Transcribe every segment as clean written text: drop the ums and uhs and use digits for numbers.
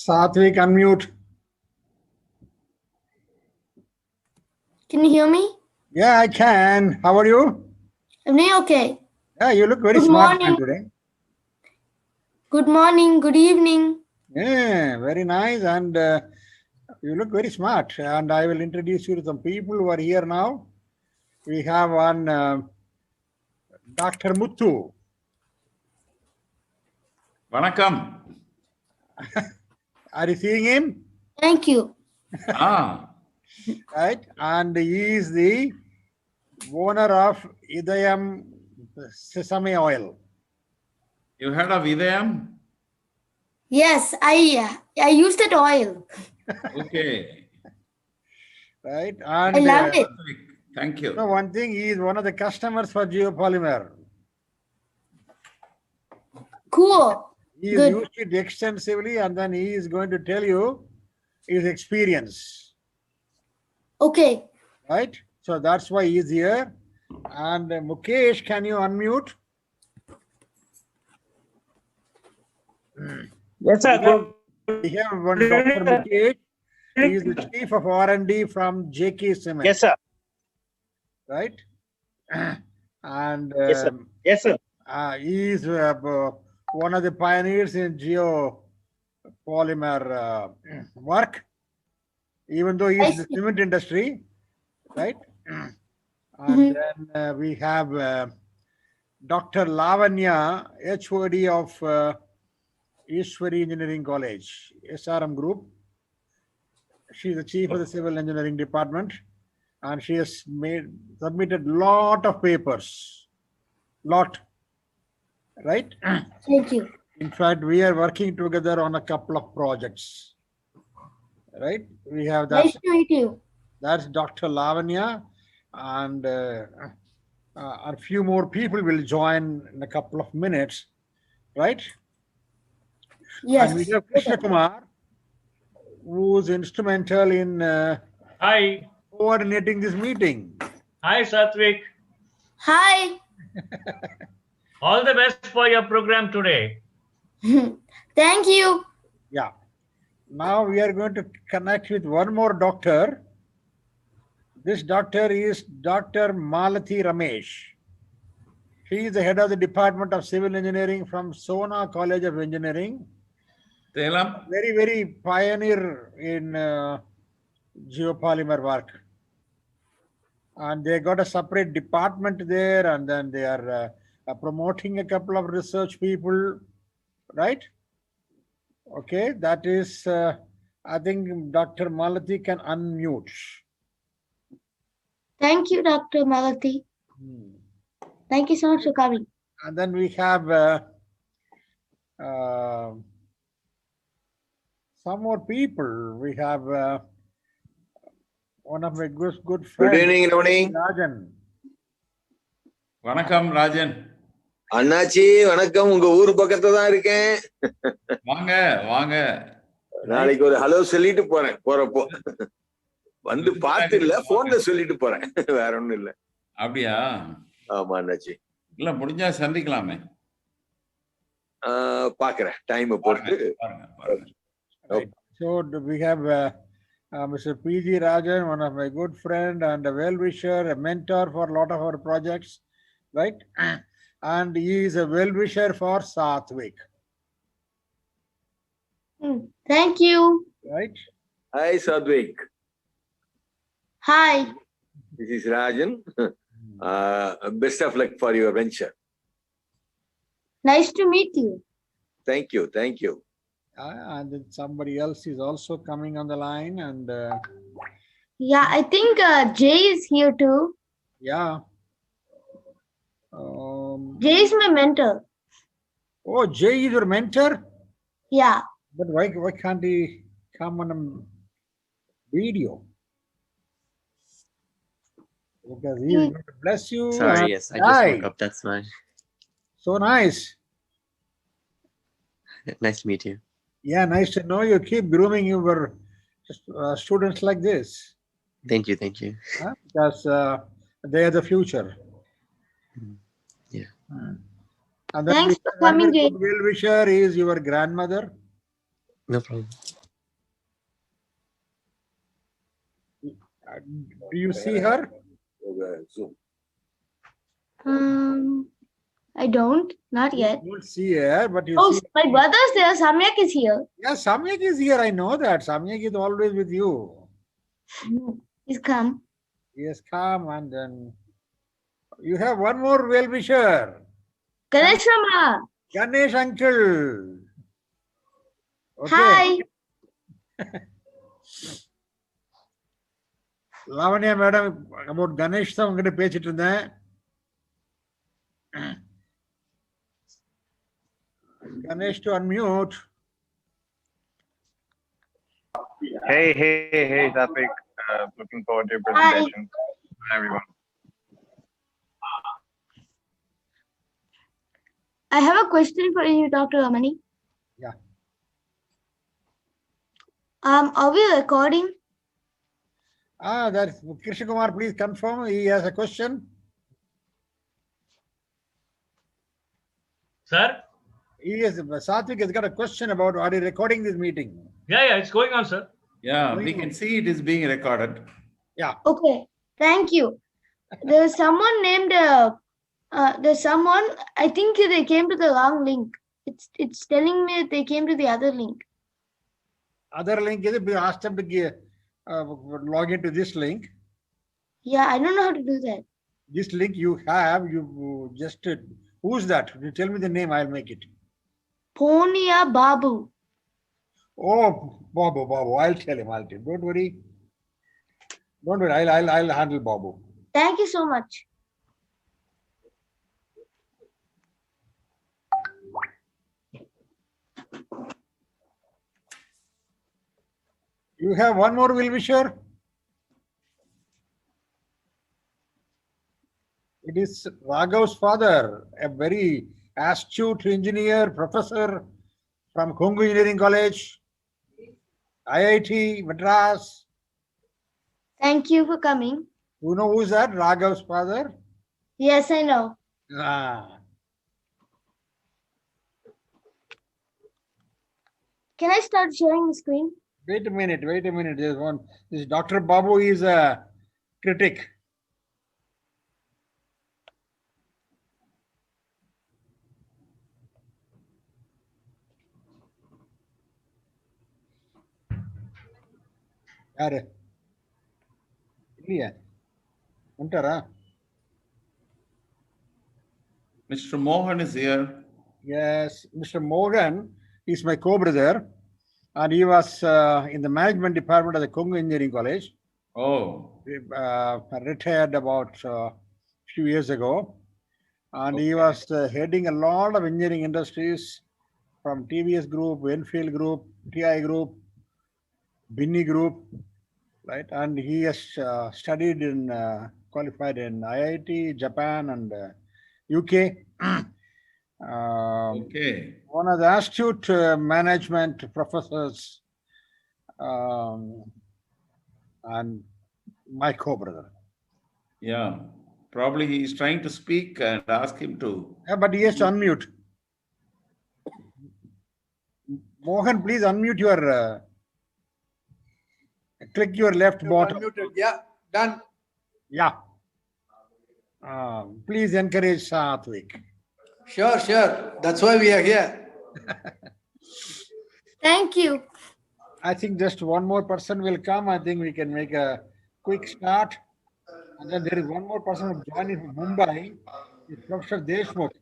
Satvik, unmute. Can you hear me? Yeah, I can. How are you? Am I okay? Yeah, you look very Good smart morning. today. Good morning. Good evening. Yeah, very nice. And you look very smart. And I will introduce you to some people who are here now. We have one Dr. Muthu. Vanakkam. Are you seeing him? Thank you. Right. And he is the owner of Idayam Sesame Oil. You heard of Idayam? Yes, I used that oil. Okay. Right. And I loved it. Thank you. one thing, he is one of the customers for Geopolymer. Cool. He has used it extensively, and then he is going to tell you his experience. Okay. Right? So that's why he is here. And Mukesh, can you unmute? Yes, sir. We have one Dr. Mukesh. He is the chief of R&D from JK Cement. Yes, sir. Right? And Yes, sir. Yes, sir. he is one of the pioneers in geopolymer work, even though he is in the cement industry, right? And then we have Dr. Lavanya, HOD of Ishwari Engineering College, SRM Group. She is the chief of the civil engineering department, and she has submitted lot of papers, right? Thank you. In fact, we are working together on a couple of projects, right? We have that. Nice to meet you. That's Dr. Lavanya, and a few more people will join in a couple of minutes, right? Yes. And we have Krishna Kumar, who's instrumental in Hi. coordinating this meeting. Hi, Satvik. Hi. All the best for your program today. Thank you. Yeah. Now we are going to connect with one more doctor. This doctor is Dr. Malati Ramesh. He is the head of the Department of Civil Engineering from Sona College of Engineering. Telam. Very, very pioneer in geopolymer work. And they got a separate department there, and then they are promoting a couple of research people, right? Okay, that is, I think Dr. Malati can unmute. Thank you, Dr. Malati. Thank you so much for coming. And then we have some more people. We have one of my good friends. Good evening, Ravani. Rajan. Vanakkam, Rajan. அண்ணாச்சி வணக்கம். உங்க ஊர் பக்கத்துல தான் இருக்கேன். வாங்க வாங்க. நாளைக்கு ஒரு ஹலோ சொல்லிட்டு போறேன். போறப்போ வந்து பார்த்து இல்ல, போன்ல சொல்லிட்டு போறேன். வேற ஒண்ணும் இல்ல. அப்படியா? ஆமா அண்ணாச்சி. இல்ல முடிஞ்சா சந்திக்கலாமே. பாக்குறேன் டைம் போட்டு. Right. So we have Mr. P.G. Rajan, one of my good friend and a well-wisher, a mentor for a lot of our projects, right? And he is a well-wisher for Satvik. Thank you. Right? Hi, Sadvik. Hi. This is Rajan. Best of luck for your venture. Nice to meet you. Thank you. Thank you. And then somebody else is also coming on the line, and Yeah, I think Jay is here too. yeah. Jay is my mentor. Oh, Jay is your mentor? Yeah. But why can't he come on a video? Because he is going to bless you. Sorry, yes, I just woke up. That's why. So nice. Nice to meet you. Yeah, nice to know you. Keep grooming your students like this. Thank you, thank you. Because they are the future. Yeah. And then Thanks for coming, Jay. well-wisher is your grandmother. No problem. Do you see her? Zoom. I don't. Not yet. You don't see her, but you Oh, see. my brother's there. Samyak is here. Yeah, Samyak is here. I know that. Samyak is always with you. He's come. Yes, come, and then you have one more well-wisher. Ganesh Rama. Ganesh uncle. Okay. Hi. Lavanya madam, about Ganesh தான் உங்ககிட்ட பேசிட்டு இருந்தேன். Ganesh to unmute. Hey, Satvik. Looking forward to your presentation. Hi, everyone. I have a question for you, Dr. Ramani. Yeah. Are we recording? That's Krishna Kumar, please confirm. He has a question. Sir? Satvik has got a question about, are you recording this meeting? Yeah, it's going on, sir. Yeah, we can see it is being recorded. Yeah. Okay. Thank you. There's someone named, there's someone, I think they came to the wrong link. It's telling me that they came to the other link. Other link is, we asked them to log into this link. Yeah, I don't know how to do that. This link you have, you just, who's that? You tell me the name, I'll make it. Ponia Babu. Oh, Babu. I'll tell him. Don't worry. I'll handle Babu. Thank you so much. You have one more well-wisher? It is Raghav's father, a very astute engineer, professor from Kongu Engineering College, IIT, Madras. Thank you for coming. You know who's that? Raghav's father? Yes, I know. Can I start sharing the screen? Wait a minute. There's one. This Dr. Babu is a critic. யாரு இல்லையா வந்துட்டாரா? Mr. Mohan is here. Yes, Mr. Mohan is my co-brother, and he was in the management department of the Kongu Engineering College. Oh, Retired about a few years ago, and he was heading a lot of engineering industries from TVS Group, Enfield Group, TI Group, Binny Group, right? And he has studied in, qualified in IIT, Japan, and UK. okay. One of the astute management professors, and my co-brother. Yeah, probably he is trying to speak and ask him to. Yeah, but he has to unmute. Mohan, please unmute your, click your left bottom. Unmuted. Yeah, done. Yeah. Please encourage Satvik. Sure. That's why we are here. Thank you. I think just one more person will come. I think we can make a quick start. And then there is one more person who joining from Mumbai. It's Professor Deshmukh.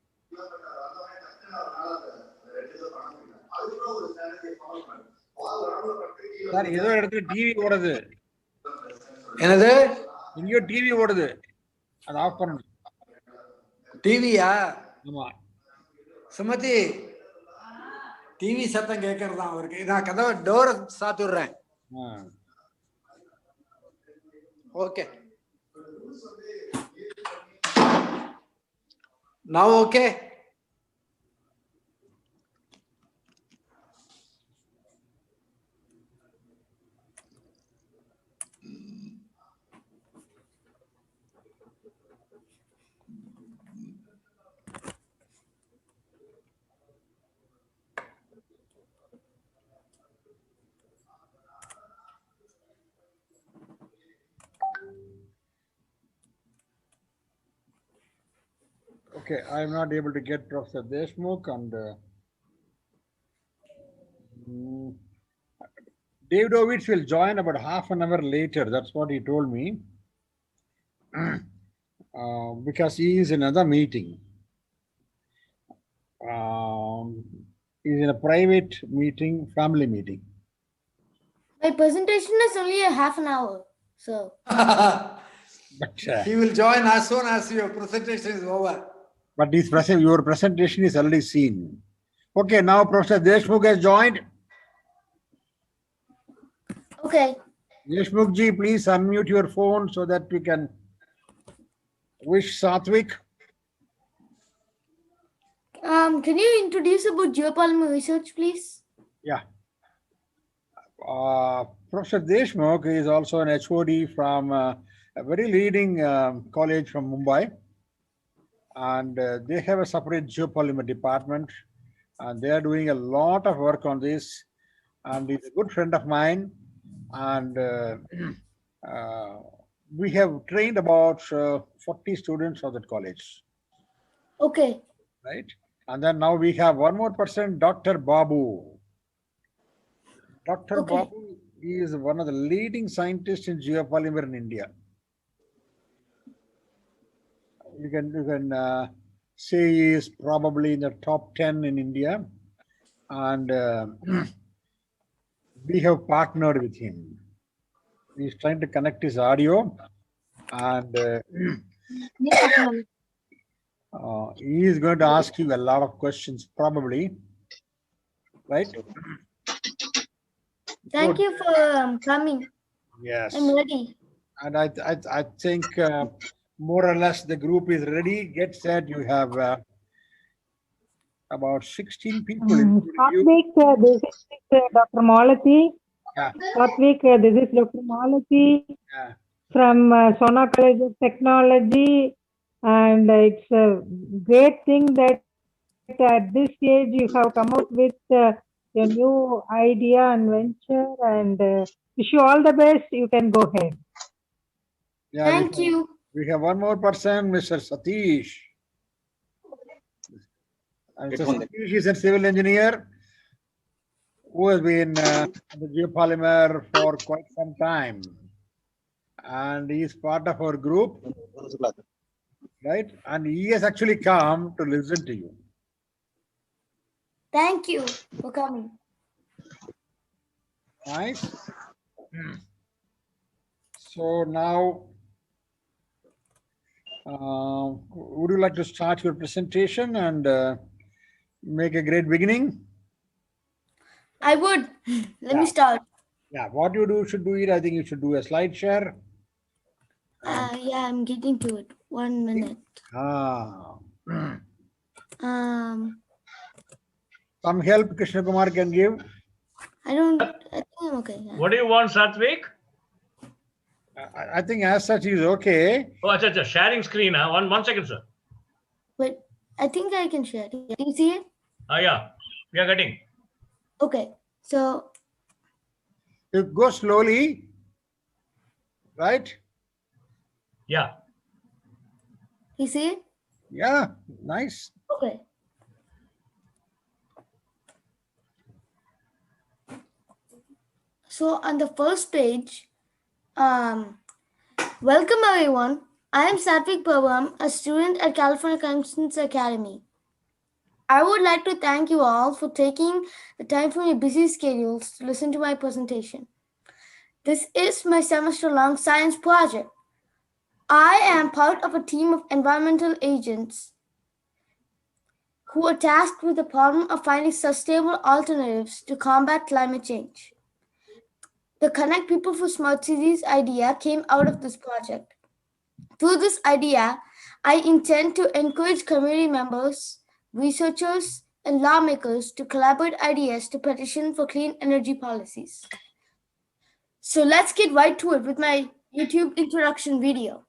Sir, ஏதோ இடத்துல TV ஓடுது. என்னது? எங்கேயோ TV ஓடுது. அதை of பண்ணணும். டிவியா? ஆமா. Sumathi, TV சத்தம் கேட்கறதா அவருக்கு. நான் கதவை டோரை சாத்துடுறேன். Okay. Now okay? Okay, I'm not able to get Professor Deshmukh and mm, Davidovich will join about half an hour later. That's what he told me. Because he is in another meeting. He's in a private meeting, family meeting. My presentation is only a half an hour, so. But He will join as soon as your presentation is over. your presentation is already seen. Okay, now Professor Deshmukh has joined. Okay. Deshmukh ji, please unmute your phone so that we can wish Satvik. Can you introduce about geopolymer research, please? Yeah. Professor Deshmukh is also an HOD from a very leading college from Mumbai. And they have a separate geopolymer department. And they are doing a lot of work on this. And he's a good friend of mine. And we have trained about 40 students of that college. Okay. Right? And then now we have one more person, Dr. Babu. Dr. Okay. Babu is one of the leading scientists in geopolymer in India. You can say he is probably in the top 10 in India. And we have partnered with him. He's trying to connect his audio, and he is going to ask you a lot of questions, probably, right? Thank you for coming. Yes. I'm ready. And I think more or less the group is ready. Get set. You have about 16 people. Satvik, this is Dr. Malati. Yeah. Satvik, this is Dr. Malati Yeah. from Sona College of Technology. And it's a great thing that at this stage you have come out with a new idea and venture, and wish you all the best. You can go ahead. Yeah, Thank you. We have one more person, Mr. Satish. And Mr. Satish is a civil engineer who has been the geopolymer for quite some time. And he is part of our group, right? And he has actually come to listen to you. Thank you for coming. Nice. So now, would you like to start your presentation and make a great beginning? I would. Let me start. Yeah, what you should do it, I think you should do a slide share. Yeah, I'm getting to it. 1 minute. Some help Krishna Kumar can give. I think I'm okay. Yeah. What do you want, Satvik? I think as such is okay. Oh, acha, sharing screen. One second, sir. Wait, I think I can share. Do you see it? Yeah, we are getting. Okay, so. You go slowly, right? Yeah. You see it? Yeah, nice. Okay. So on the first page, welcome everyone. I am Satvik Pawam, a student at California Constance Academy. I would like to thank you all for taking the time from your busy schedules to listen to my presentation. This is my semester-long science project. I am part of a team of environmental agents who are tasked with the problem of finding sustainable alternatives to combat climate change. The Connect People for Smart Cities idea came out of this project. Through this idea, I intend to encourage community members, researchers, and lawmakers to collaborate ideas to petition for clean energy policies. So let's get right to it with my YouTube introduction video.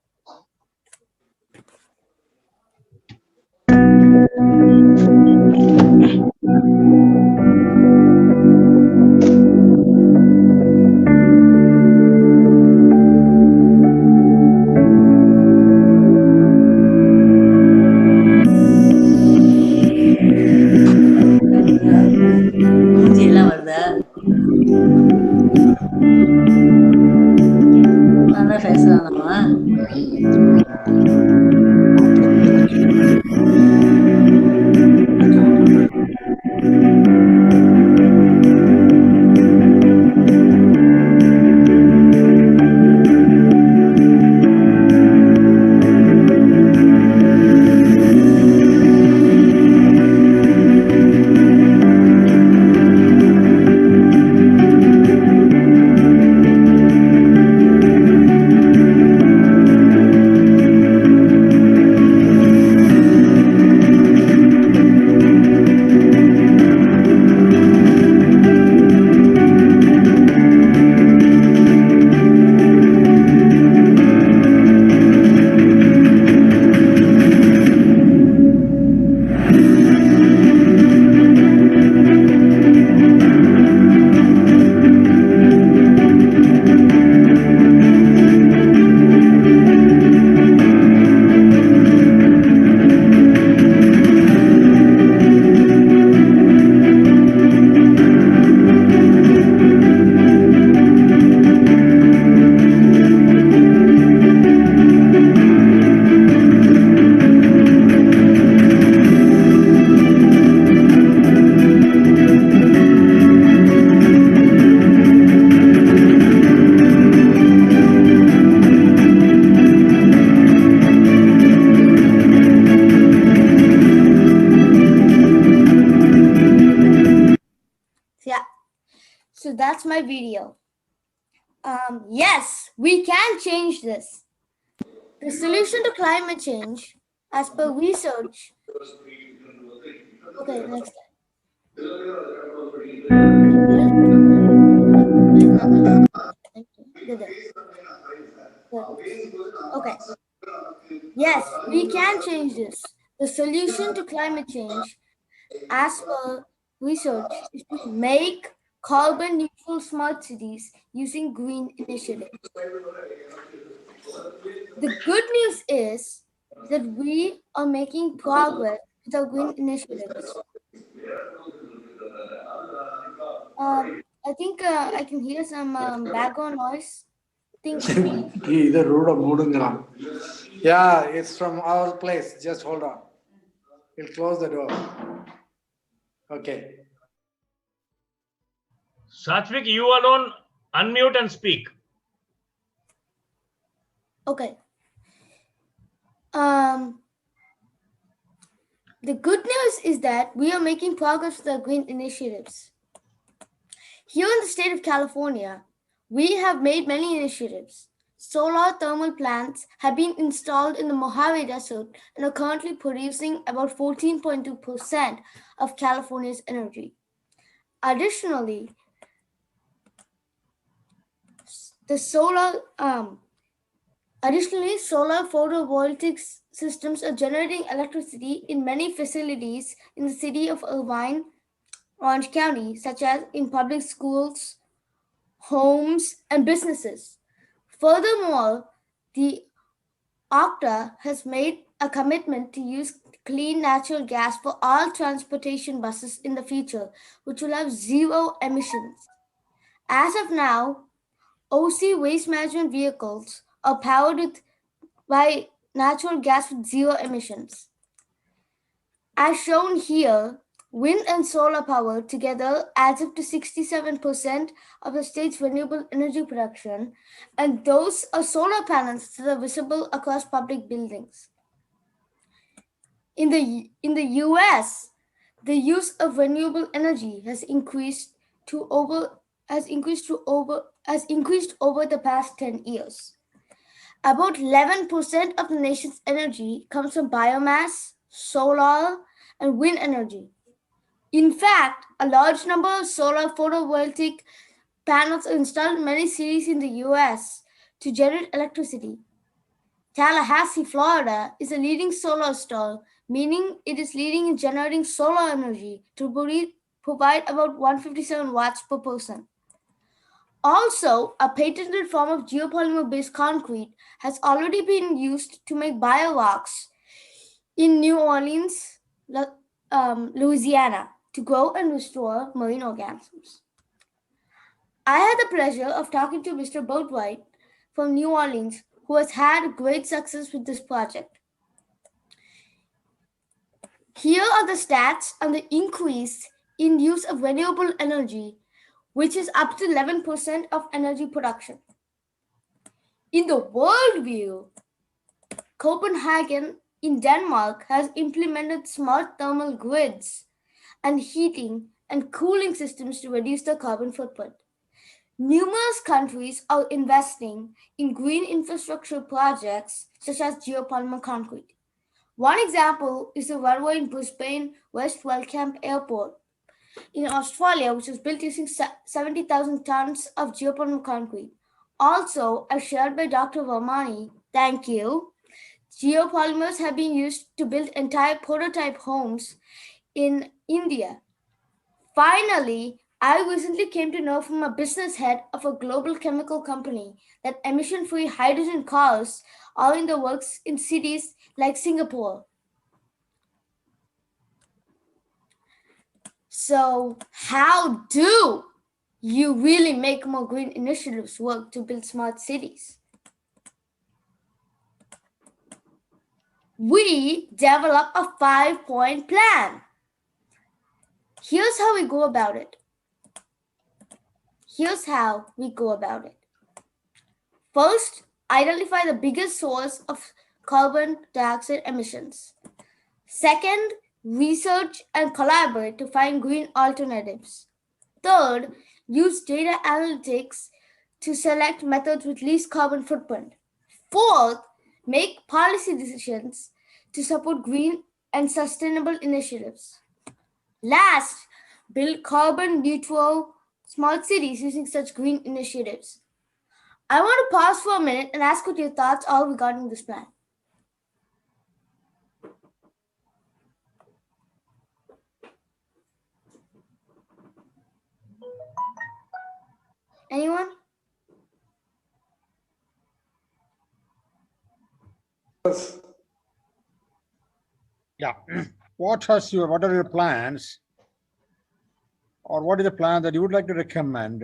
So that's my video. Yes, we can change this. The solution to climate change, as per research. Okay, next slide. Okay. Yes, we can change this. The solution to climate change, as per research, is to make carbon neutral smart cities using green initiatives. The good news is that we are making progress with our green initiatives. I think I can hear some background noise. Yeah, it's from our place. Just hold on. We'll close the door. Okay. Satvik, you alone unmute and speak. Okay. The good news is that we are making progress with our green initiatives. Here in the state of California, we have made many initiatives. Solar thermal plants have been installed in the Mojave Desert and are currently producing about 14.2% of California's energy. Additionally, solar photovoltaic systems are generating electricity in many facilities in the city of Irvine, Orange County, such as in public schools, homes, and businesses. Furthermore, the OCTA has made a commitment to use clean natural gas for all transportation buses in the future, which will have zero emissions. As of now, OC waste management vehicles are powered by natural gas with zero emissions. As shown here, wind and solar power together adds up to 67% of the state's renewable energy production, and those are solar panels that are visible across public buildings. In the US, the use of renewable energy has increased over the past 10 years. About 11% of the nation's energy comes from biomass, solar, and wind energy. In fact, a large number of solar photovoltaic panels are installed in many cities in the US to generate electricity. Tallahassee, Florida is a leading solar star, meaning it is leading in generating solar energy to provide about 157 watts per person. Also, a patented form of geopolymer-based concrete has already been used to make biorocks in New Orleans, Louisiana, to grow and restore marine organisms. I had the pleasure of talking to Mr. Boatwright from New Orleans, who has had great success with this project. Here are the stats on the increase in use of renewable energy, which is up to 11% of energy production. In the world view, Copenhagen in Denmark has implemented smart thermal grids and heating and cooling systems to reduce their carbon footprint. Numerous countries are investing in green infrastructure projects such as geopolymer concrete. One example is the runway in Brisbane West Wellcamp Airport in Australia, which was built using 70,000 tons of geopolymer concrete. Also, as shared by Dr. Varmani, thank you, geopolymers have been used to build entire prototype homes in India. Finally, I recently came to know from a business head of a global chemical company that emission-free hydrogen cars are in the works in cities like Singapore. So, how do you really make more green initiatives work to build smart cities? We develop a 5-point plan. Here's how we go about it. First, identify the biggest source of carbon dioxide emissions. Second, research and collaborate to find green alternatives. Third, Use data analytics to select methods with least carbon footprint. Fourth, make policy decisions to support green and sustainable initiatives. Last, build carbon neutral smart cities using such green initiatives. I want to pause for a minute and ask what your thoughts are regarding this plan. Anyone? Yeah. What are your plans, or what is the plan that you would like to recommend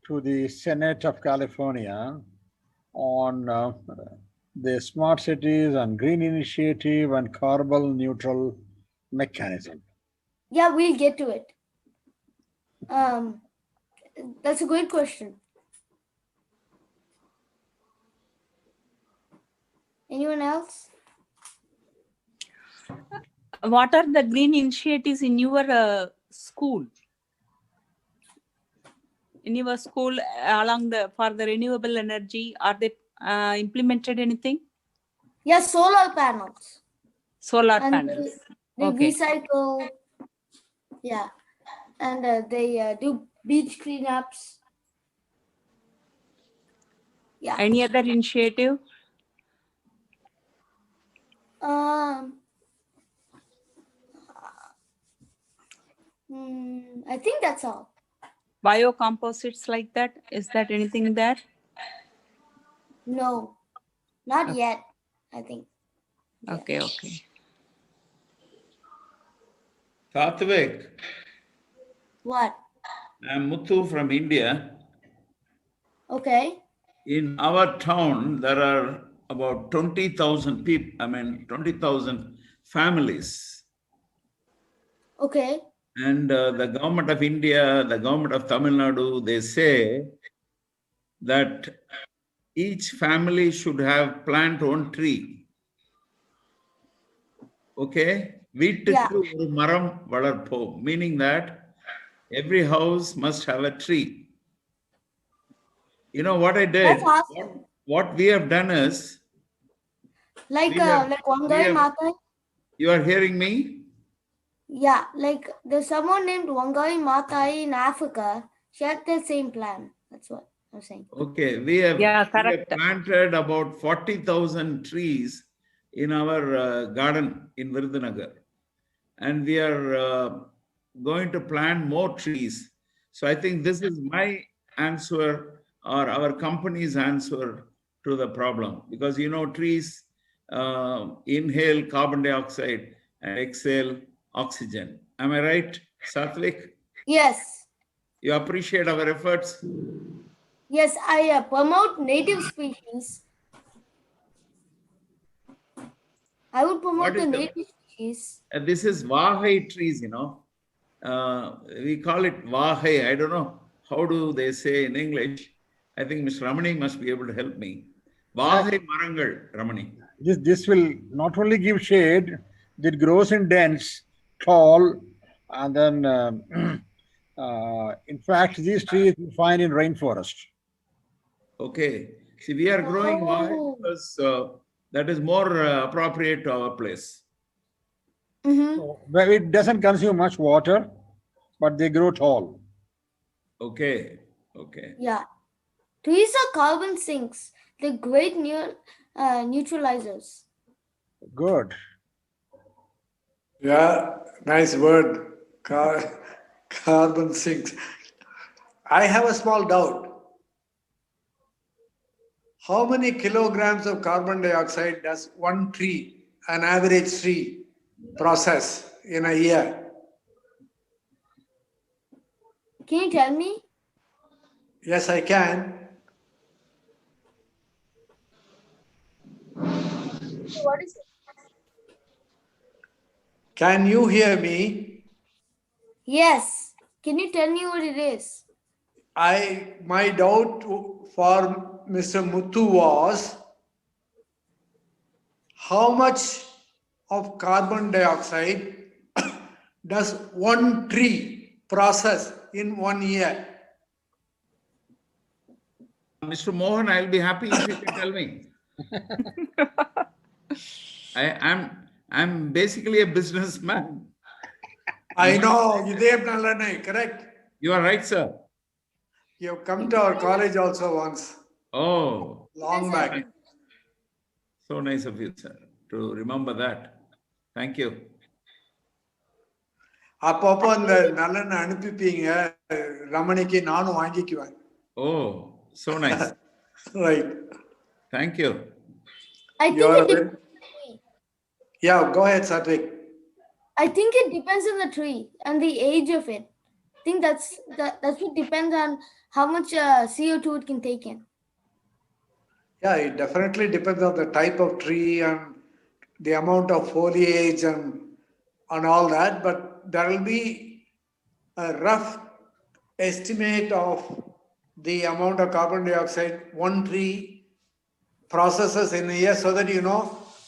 to the Senate of California on the smart cities and green initiative and carbon neutral mechanism? Yeah, we'll get to it. That's a great question. Anyone else? What are the green initiatives in your school? In your school, along for the renewable energy, are they implemented anything? Yeah, solar panels. Solar And panels. They Okay. recycle. Yeah, and they do beach cleanups. Yeah. Any other initiative? I think that's all. Biocomposites like that? Is that anything there? No, not yet, I think. Okay, okay. Satvik, What? I'm Muthu from India. Okay. In our town, there are about 20,000 people, 20,000 families. Okay. And the government of India, the government of Tamil Nadu, they say that each family should have plant one tree. Okay? Veetukku oru maram valarpom, meaning that every house must have a tree. You know what I did? That's awesome. What we have done is, Like Wangai Maathai? You are hearing me? Yeah, like there's someone named Wangai Maathai in Africa. She had the same plan. That's what I'm saying. Okay, we have planted about 40,000 trees in our garden in Virudhunagar. And we are going to plant more trees. So I think this is my answer, or our company's answer to the problem. Because, trees inhale carbon dioxide and exhale oxygen. Am I right, Satvik? Yes. You appreciate our efforts? Yes, I promote native species. I would promote the native species. This is Vahai trees, we call it Vahai. I don't know how do they say in English. I think Mr. Ramani must be able to help me. Vahai Marangal, Ramani. This will not only give shade, it grows in dense, tall, and then in fact, these trees you find in rainforest. Okay. See, we are growing Vahai because that is more appropriate to our place. So, it doesn't consume much water, but they grow tall. Okay. Okay. Yeah. Trees are carbon sinks. They're great neutralizers. Good. Yeah, nice word. Carbon sinks. I have a small doubt. How many kilograms of carbon dioxide does one tree, an average tree, process in a year? Can you tell me? Yes, I can. What is it? Can you hear me? Yes. Can you tell me what it is? My doubt for Mr. Muthu was how much of carbon dioxide does one tree process in 1 year? Mr. Mohan, I'll be happy if you can tell me. I'm basically a businessman. I know, Ideb Nallanai, correct? You are right, sir. You have come to our college also once, Oh, long back. so nice of you, sir, to remember that. Thank you. அப்பப்போ அந்த நல்லெண்ணெய் அனுப்பிப்பீங்க ரமணிக்கு நானும் வாங்கிக்குவேன். Oh, so nice. Right. Thank you. I think Yeah, go ahead, Satvik. I think it depends on the tree and the age of it. I think that's what depends on how much CO2 it can take in. Yeah, it definitely depends on the type of tree and the amount of foliage and all that, but there will be a rough estimate of the amount of carbon dioxide one tree processes in a year, so that you know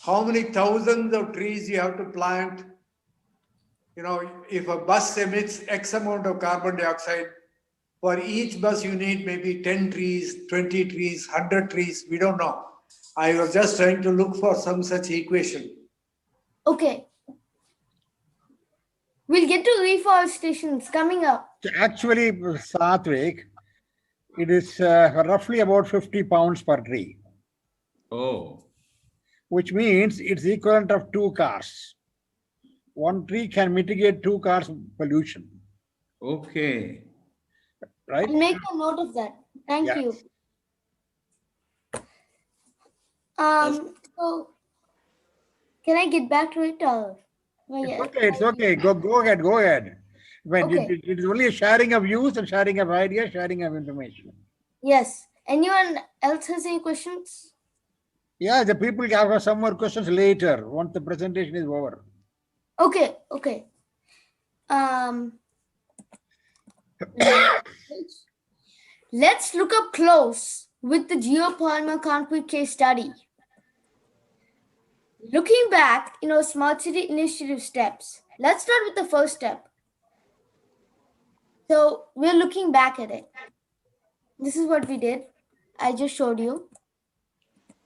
how many thousands of trees you have to plant. You know, if a bus emits X amount of carbon dioxide, for each bus you need maybe 10 trees, 20 trees, 100 trees, we don't know. I was just trying to look for some such equation. Okay. We'll get to reforestation. It's coming up. Actually, Satvik, it is roughly about 50 pounds per tree. Oh. Which means it's equivalent of 2 cars. One tree can mitigate 2 cars pollution. Okay. Right? I'll make a note of that. Thank you. So can I get back to it or? It's okay. Go ahead. When Okay. it is only a sharing of views and sharing of ideas, sharing of information. Yes. Anyone else has any questions? Yeah, the people have some more questions later once the presentation is over. Okay. Let's look up close with the Geopolymer concrete case study. Looking back in our Smart City Initiative steps, let's start with the first step. So we're looking back at it. This is what we did. I just showed you.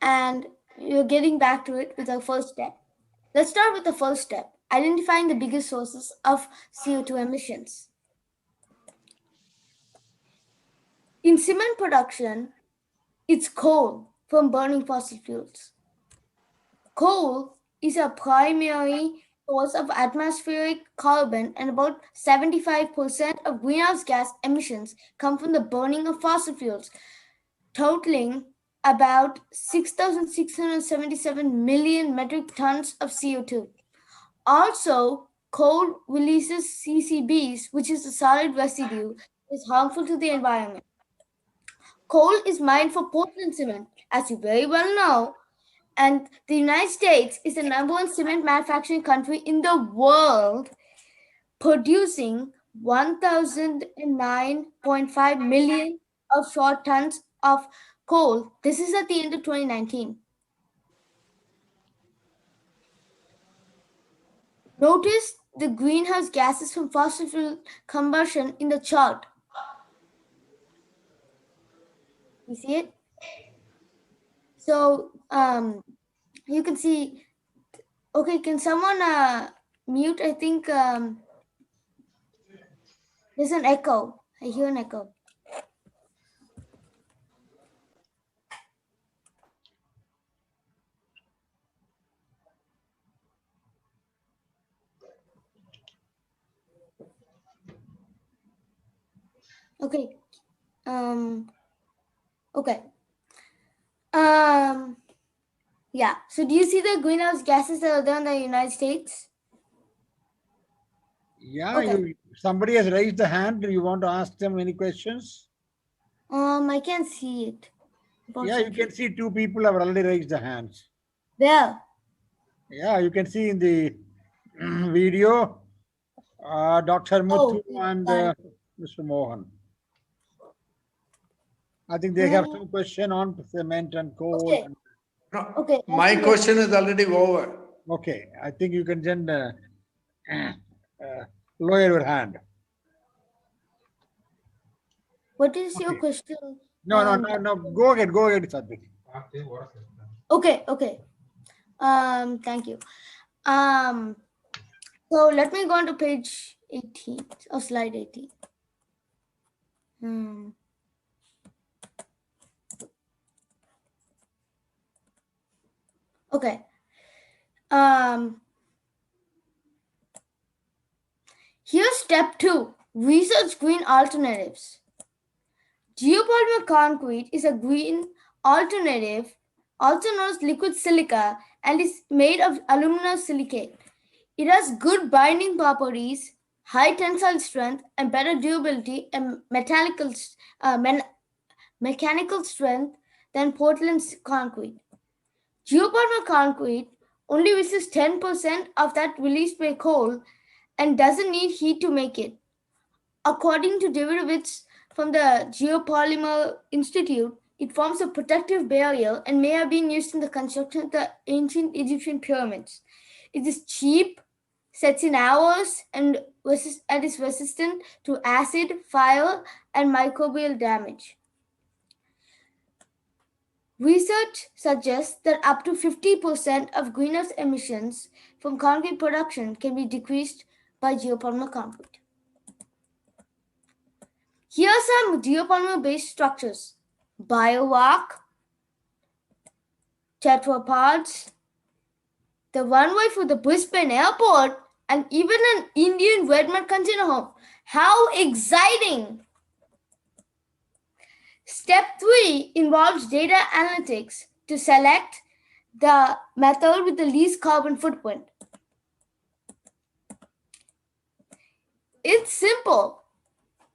And you're getting back to it with our first step. Let's start with the first step, identifying the biggest sources of CO2 emissions. In cement production, it's coal from burning fossil fuels. Coal is a primary source of atmospheric carbon, and about 75% of greenhouse gas emissions come from the burning of fossil fuels, totaling about 6,677 million metric tons of CO2. Also, coal releases CCBs, which is a solid residue, is harmful to the environment. Coal is mined for Portland cement, as you very well know, and the United States is the #1 cement manufacturing country in the world, producing 1,009.5 million of short tons of coal. This is at the end of 2019. Notice the greenhouse gases from fossil fuel combustion in the chart. You see it? So you can see. Okay, can someone mute? I think there's an echo. I hear an echo. Okay. Okay. Yeah. So do you see the greenhouse gases that are there in the United States? Yeah. Okay. Somebody has raised the hand. Do you want to ask them any questions? I can't see it. Yeah, you can see 2 people have already raised the hands. Where? Yeah, you can see in the video, Dr. Muthu and Mr. Mohan. I think they have some question on cement and coal. Okay. Okay. My question is already over. Okay, I think you can then lower your hand. What is your question? No. Go ahead, Satvik. Okay. Thank you. So let me go on to page 18 or slide 18. Okay. Here's step 2. Research green alternatives. Geopolymer concrete is a green alternative, also known as liquid silica, and is made of aluminum silicate. It has good binding properties, high tensile strength, and better durability and mechanical strength than Portland concrete. Geopolymer concrete only resists 10% of that released by coal and doesn't need heat to make it. According to Davidovich from the Geopolymer Institute, it forms a protective barrier and may have been used in the construction of the ancient Egyptian pyramids. It is cheap, sets in hours, and is resistant to acid, fire, and microbial damage. Research suggests that up to 50% of greenhouse emissions from concrete production can be decreased by geopolymer concrete. Here are some geopolymer-based structures: bioarc, tetrapods, the runway for the Brisbane airport, and even an Indian red mud container home. How exciting! Step 3 involves data analytics to select the method with the least carbon footprint. It's simple.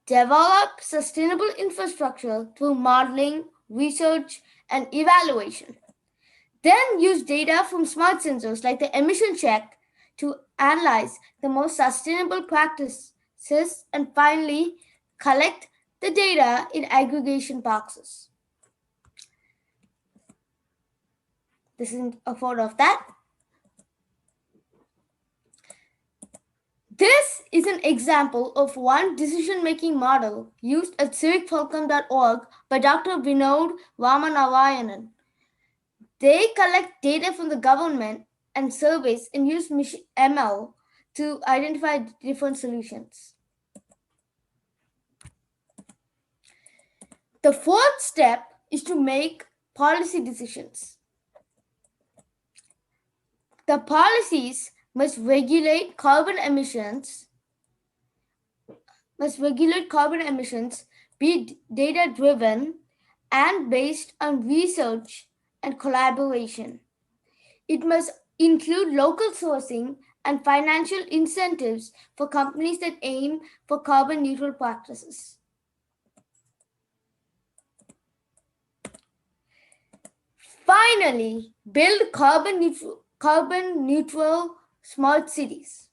Develop sustainable infrastructure through modeling, research, and evaluation. Then use data from smart sensors like the emission check to analyze the most sustainable practices, and finally collect the data in aggregation boxes. This is a photo of that. This is an example of one decision-making model used at civicfulcrum.org by Dr. Vinod Ramanarayanan. They collect data from the government and surveys and use ML to identify different solutions. The fourth step is to make policy decisions. The policies must regulate carbon emissions, be data-driven and based on research and collaboration. It must include local sourcing and financial incentives for companies that aim for carbon neutral practices. Finally, build carbon neutral smart cities.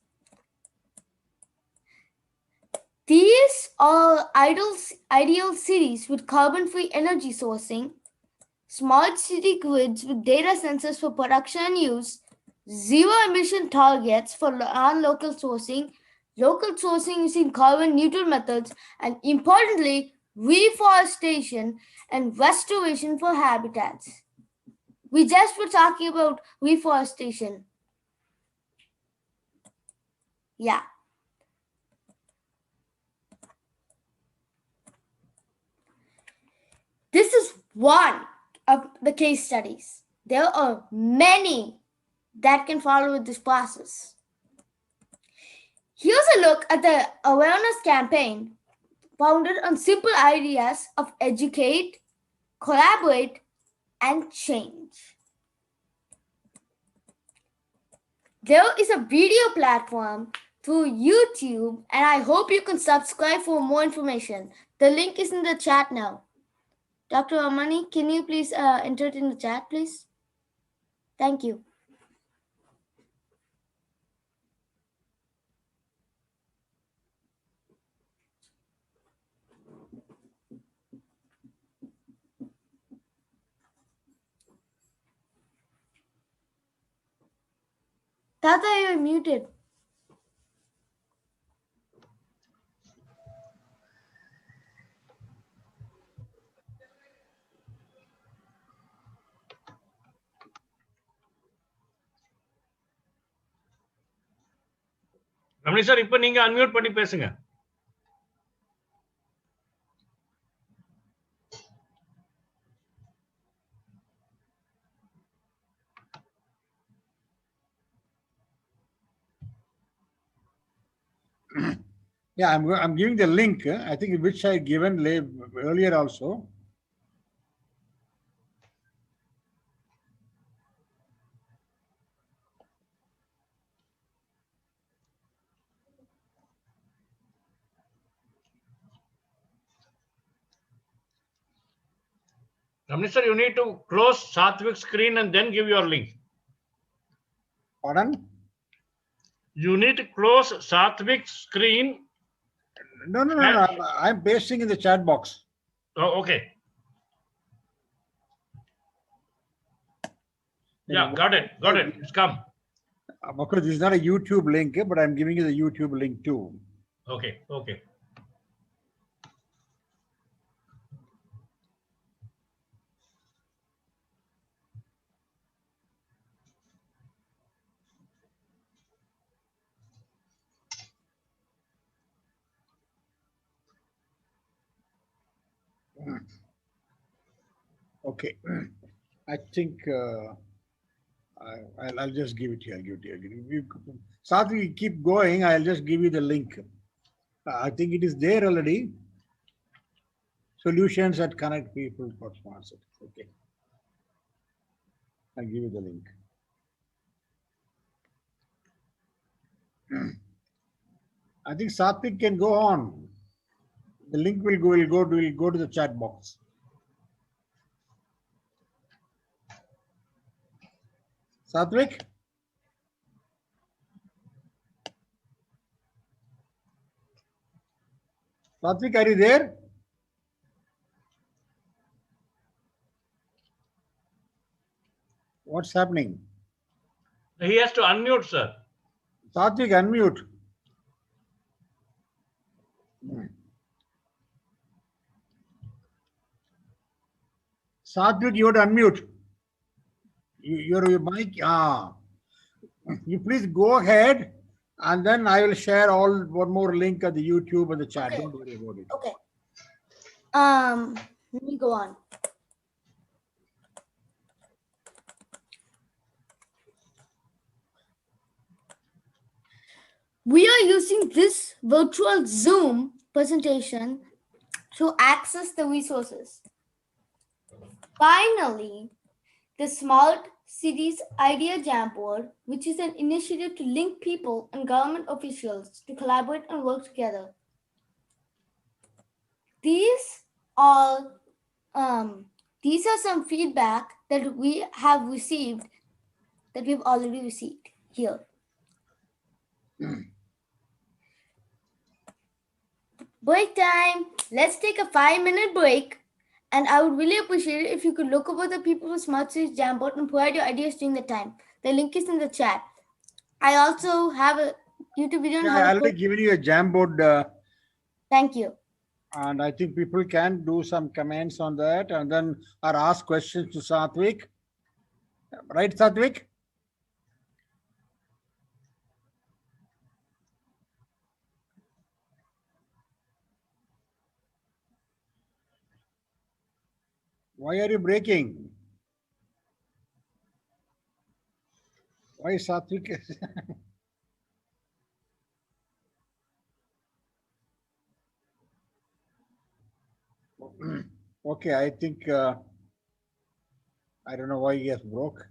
These are ideal cities with carbon-free energy sourcing, smart city grids with data sensors for production and use, zero emission targets for non-local sourcing, local sourcing using carbon neutral methods, and importantly, reforestation and restoration for habitats. We just were talking about reforestation. Yeah. This is one of the case studies. There are many that can follow with this process. Here's a look at the awareness campaign founded on simple ideas of educate, collaborate, and change. There is a video platform through YouTube, and I hope you can subscribe for more information. The link is in the chat now. Dr. Amani, can you please enter it in the chat, please? Thank you. Tata, you're muted. Ramani sir இப்ப நீங்க unmute பண்ணி பேசுங்க. Yeah, I'm giving the link. I think which I given earlier also. Ramani sir, you need to close Satvik's screen and then give your link. Pardon? You need to close Satvik's screen. No. I'm pasting in the chat box. Oh, okay. Yeah, got it. It's come. Of course, this is not a YouTube link, but I'm giving you the YouTube link too. Okay. Okay. I think I'll just give it to you. Sathvi, keep going. I'll just give you the link. I think it is there already. Solutions that connect people for smart cities. Okay. I'll give you the link. I think Sathvik can go on. The link will go to the chat box. Sathvik? Sathvik, are you there? What's happening? He has to unmute, sir. Sathvik, unmute. Sathvik, you have to unmute. Your mic. You please go ahead, and then I will share one more link at the YouTube and the chat. Okay. Don't worry about it. Okay. Let me go on. We are using this virtual Zoom presentation to access the resources. Finally, the Smart Cities Idea Jamboard, which is an initiative to link people and government officials to collaborate and work together. These are some feedback that we have received, that we've already received here. Break time. Let's take a 5-minute break. And I would really appreciate it if you could look over the People with Smart Cities Jamboard and provide your ideas during the time. The link is in the chat. I also have a YouTube video on how I to already given you a Jamboard. Thank you. And I think people can do some comments on that and then or ask questions to Sathvik. Right, Sathvik? Why are you breaking? Why Sathvik? Okay, I think I don't know why he has broke.